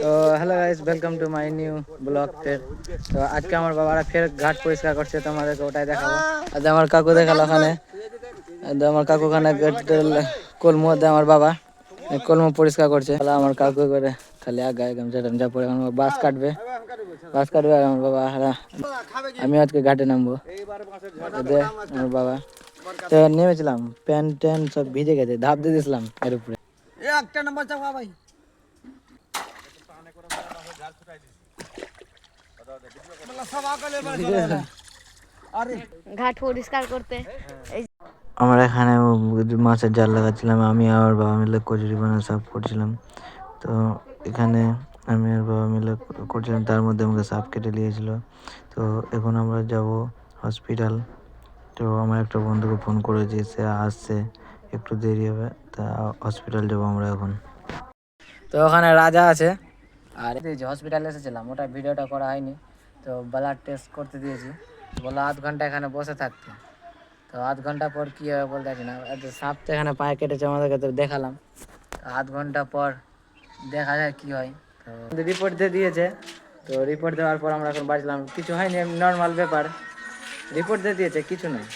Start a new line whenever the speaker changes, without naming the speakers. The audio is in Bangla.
তো hello guys, welcome to my new blog. ফের তো আজকে আমার বাবারা ফের ঘাট পরিষ্কার করছে, তোমাদেরকে ওটাই দেখাবো। আর আমার কাকু দেখালো ওখানে, আমার কাকু ওখানে কলমু আমার বাবা কলমু পরিষ্কার করছে। আমার কাকু করে খালি আগায় গামছা টামছা পরে বাস কাটবে, আর আমার বাবা আমি আজকে ঘাটে নামবো। আমার বাবা তো নেমেছিলাম, প্যান্ট ট্যান্ট সব ভিজে গেছে, ধাপ দিয়ে দিয়েছিলাম এর উপরে। একটা নম্বর চাপা ভাই।
ঘাট পরিষ্কার করতে
আমরা এখানে মাছের জাল লাগাচ্ছিলাম, আমি আর বাবা মিলে কচুরি বানা সব করছিলাম। তো এখানে আমি আর বাবা মিলে করছিলাম, তার মধ্যে আমাকে সাপ কেটে নিয়েছিল। তো এখন আমরা যাব হসপিটাল। তো আমার একটা বন্ধুকে ফোন করেছি, সে আসছে, একটু দেরি হবে, তা হসপিটাল যাবো আমরা এখন। তো ওখানে রাজা আছে, আর যে হসপিটালে এসেছিলাম ওটা ভিডিওটা করা হয়নি। তো ব্লাড টেস্ট করতে দিয়েছি, বললো আধ ঘন্টা এখানে বসে থাকতে। তো আধ ঘন্টা পর কী হবে বলতে পারছি না। সাপ তো এখানে পায়ে কেটেছে, আমাদেরকে তো দেখালাম। তো আধ ঘন্টা পর দেখা যায় কি হয়। তো রিপোর্ট দিয়ে দিয়েছে, তো রিপোর্ট দেওয়ার পর আমরা এখন বাঁচলাম, কিছু হয়নি, নর্মাল ব্যাপার। রিপোর্ট দিয়ে দিয়েছে, কিছু নয়।